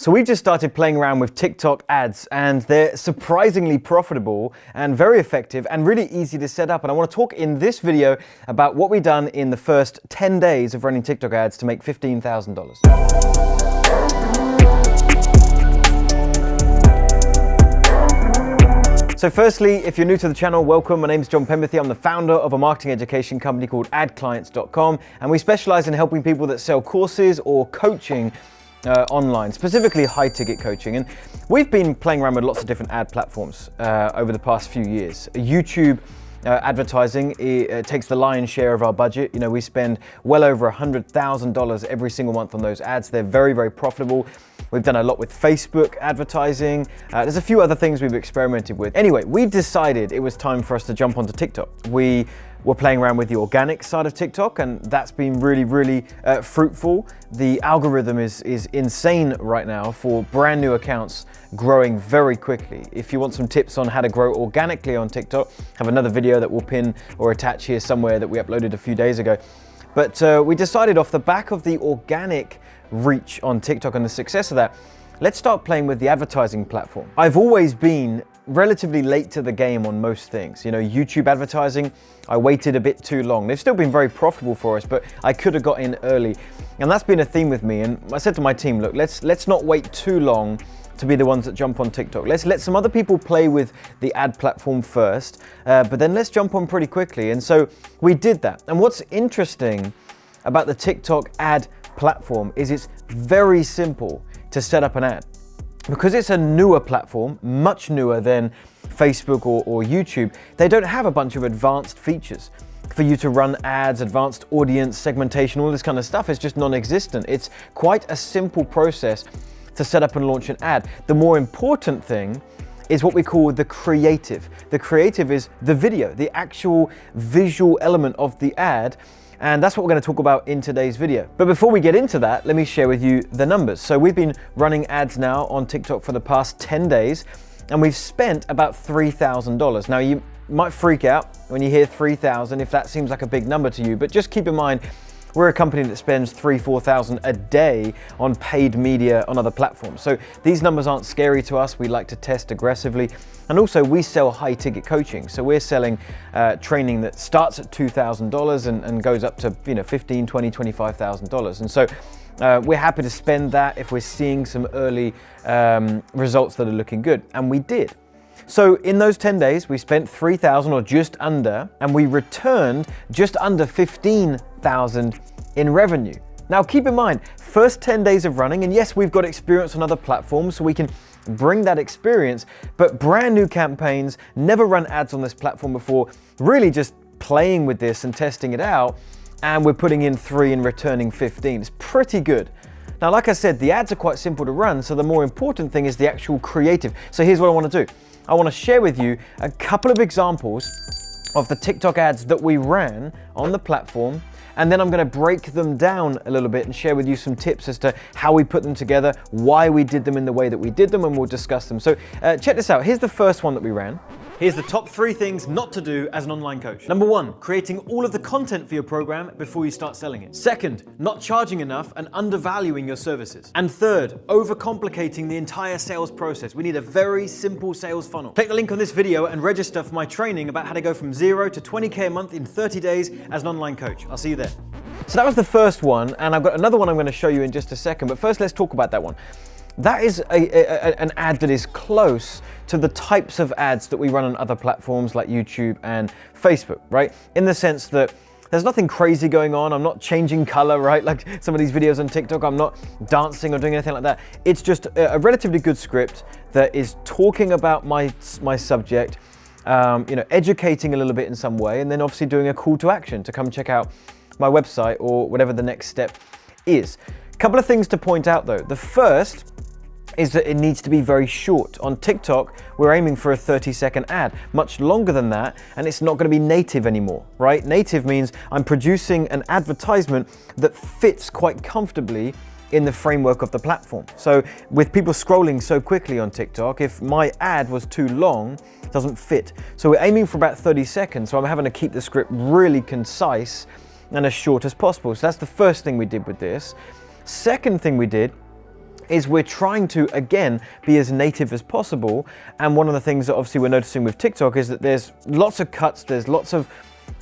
So we've just started playing around with TikTok ads, and they're surprisingly profitable and very effective and really easy to set up. And I want to talk in this video about what we've done in the first 10 days of running TikTok ads to make $15,000. So firstly, if you're new to the channel, welcome. My name is Penberthy. I'm the founder of a marketing education company called adclients.com, and we specialize in helping people that sell courses or coaching online, specifically high ticket coaching. And we've been playing around with lots of different ad platforms over the past few years. YouTube advertising takes the lion's share of our budget. You know, we spend well over $100,000 every single month on those ads. They're very, very profitable. We've done a lot with Facebook advertising. There's a few other things we've experimented with. Anyway, we decided it was time for us to jump onto TikTok. We were playing around with the organic side of TikTok, and that's been really fruitful. The algorithm is insane right now for brand new accounts growing very quickly. If you want some tips on how to grow organically on TikTok, I have another video that we'll pin or attach here somewhere that we uploaded a few days ago. But we decided off the back of the organic reach on TikTok and the success of that, let's start playing with the advertising platform. I've always been relatively late to the game on most things. You know, YouTube advertising, I waited a bit too long. They've still been very profitable for us, but I could have got in early. And that's been a theme with me. And I said to my team, look, let's not wait too long to be the ones that jump on TikTok. Let's let some other people play with the ad platform first, but then let's jump on pretty quickly. And so we did that. And what's interesting about the TikTok ad platform is it's very simple to set up an ad. Because it's a newer platform, much newer than Facebook or YouTube, they don't have a bunch of advanced features for you to run ads, advanced audience segmentation, all this kind of stuff is just non-existent. It's quite a simple process to set up and launch an ad. The more important thing is what we call the creative. The creative is the video, the actual visual element of the ad. And that's what we're going to talk about in today's video. But before we get into that, let me share with you the numbers. So we've been running ads now on TikTok for the past 10 days, and we've spent about $3,000. Now you might freak out when you hear 3,000 if that seems like a big number to you, but just keep in mind, we're a company that spends $3,000-4,000 a day on paid media on other platforms. So these numbers aren't scary to us. We like to test aggressively. And also we sell high ticket coaching. So we're selling training that starts at $2,000 and goes up to $15,000, $20,000, $25,000. And so we're happy to spend that if we're seeing some early results that are looking good. And we did. So in those 10 days, we spent $3,000 or just under, and we returned just under $15,000 in revenue. Now keep in mind, first 10 days of running, and yes, we've got experience on other platforms, so we can bring that experience, but brand new campaigns, never run ads on this platform before, really just playing with this and testing it out, and we're putting in 3 and returning 15. It's pretty good. Now, like I said, the ads are quite simple to run, so the more important thing is the actual creative. So here's what I want to do. I want to share with you a couple of examples of the TikTok ads that we ran on the platform, and then I'm going to break them down a little bit and share with you some tips as to how we put them together, why we did them in the way that we did them, and we'll discuss them. So check this out. Here's the first one that we ran. Here's the top 3 things not to do as an online coach. Number 1, creating all of the content for your program before you start selling it. Second, not charging enough and undervaluing your services. And third, overcomplicating the entire sales process. We need a very simple sales funnel. Click the link on this video and register for my training about how to go from 0 to 20K a month in 30 days as an online coach. I'll see you there. So that was the first one, and I've got another one I'm going to show you in just a second, but first let's talk about that one. That is an ad that is close to the types of ads that we run on other platforms like YouTube and Facebook, right? In the sense that there's nothing crazy going on. I'm not changing color, right? Like some of these videos on TikTok, I'm not dancing or doing anything like that. It's just a relatively good script that is talking about my subject, educating a little bit in some way, and then obviously doing a call to action to come check out my website or whatever the next step is. A couple of things to point out though. The first is that it needs to be very short. On TikTok, we're aiming for a 30-second ad, much longer than that, and it's not going to be native anymore, right? Native means I'm producing an advertisement that fits quite comfortably in the framework of the platform. So with people scrolling so quickly on TikTok, if my ad was too long, it doesn't fit. So we're aiming for about 30 seconds, so I'm having to keep the script really concise and as short as possible. So that's the first thing we did with this. Second thing we did is we're trying to, again, be as native as possible. And one of the things that obviously we're noticing with TikTok is that there's lots of cuts, there's lots of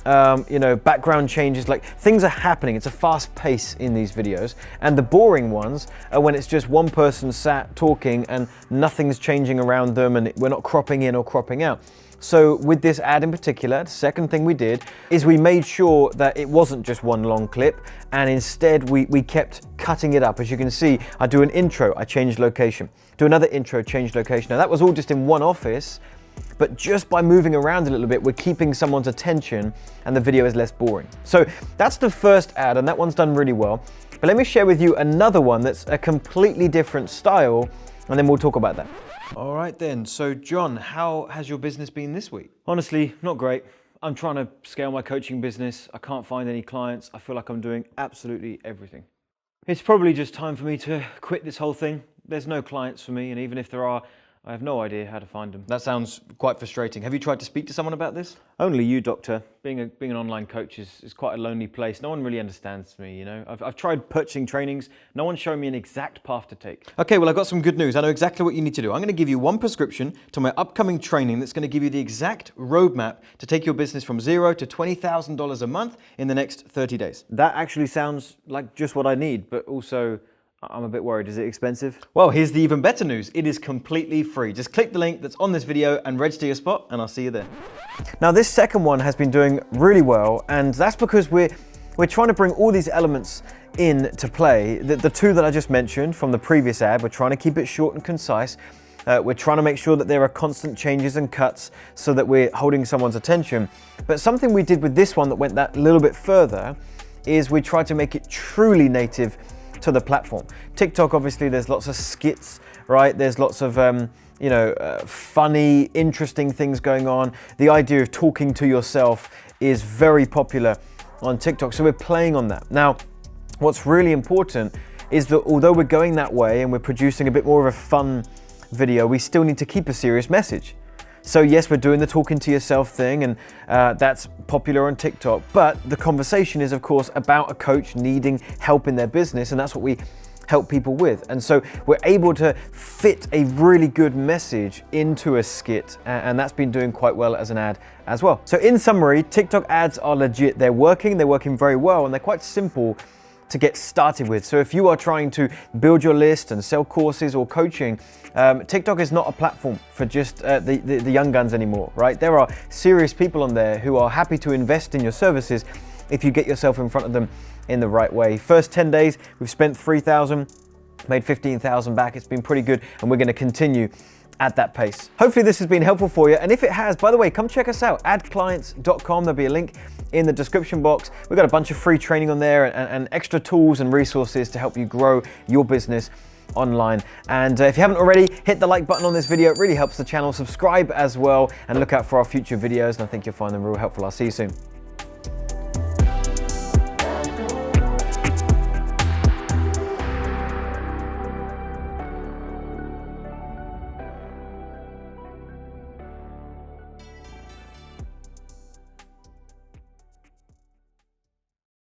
background changes, like things are happening. It's a fast pace in these videos. And the boring ones are when it's just one person sat talking and nothing's changing around them and we're not cropping in or cropping out. So with this ad in particular, the second thing we did is we made sure that it wasn't just one long clip, and instead we kept cutting it up. As you can see, I do an intro, I change location. Do another intro, change location. Now that was all just in one office, but just by moving around a little bit, we're keeping someone's attention and the video is less boring. So that's the first ad, and that one's done really well. But let me share with you another one that's a completely different style, and then we'll talk about that. All right then, so John, how has your business been this week? Honestly, not great. I'm trying to scale my coaching business. I can't find any clients. I feel like I'm doing absolutely everything. It's probably just time for me to quit this whole thing. There's no clients for me, and even if there are, I have no idea how to find them. That sounds quite frustrating. Have you tried to speak to someone about this? Only you, doctor. Being an online coach is quite a lonely place. No one really understands me, you know. I've tried purchasing trainings. No one's showing me an exact path to take. Okay, well, I've got some good news. I know exactly what you need to do. I'm going to give you one prescription to my upcoming training that's going to give you the exact roadmap to take your business from $0 to $20,000 a month in the next 30 days. That actually sounds like just what I need, but also I'm a bit worried. Is it expensive? Well, here's the even better news. It is completely free. Just click the link that's on this video and register your spot, and I'll see you there. Now, this second one has been doing really well, and that's because we're trying to bring all these elements into play. The two that I just mentioned from the previous ad, we're trying to keep it short and concise. We're trying to make sure that there are constant changes and cuts so that we're holding someone's attention. But something we did with this one that went that little bit further is we tried to make it truly native to the platform. TikTok, obviously, there's lots of skits, right? There's lots of, funny, interesting things going on. The idea of talking to yourself is very popular on TikTok, so we're playing on that. Now, what's really important is that although we're going that way and we're producing a bit more of a fun video, we still need to keep a serious message. So yes, we're doing the talking to yourself thing, and that's popular on TikTok, but the conversation is, of course, about a coach needing help in their business, and that's what we help people with. And so we're able to fit a really good message into a skit, and that's been doing quite well as an ad as well. So in summary, TikTok ads are legit. They're working very well, and they're quite simple to get started with. So if you are trying to build your list and sell courses or coaching, TikTok is not a platform for just the young guns anymore, right? There are serious people on there who are happy to invest in your services if you get yourself in front of them in the right way. First 10 days, we've spent 3,000, made 15,000 back. It's been pretty good, and we're going to continue at that pace. Hopefully this has been helpful for you, and if it has, by the way, come check us out, adclients.com. There'll be a link in the description box. We've got a bunch of free training on there and extra tools and resources to help you grow your business online. And if you haven't already, hit the like button on this video. It really helps the channel. Subscribe as well, and look out for our future videos, and I think you'll find them real helpful. I'll see you soon.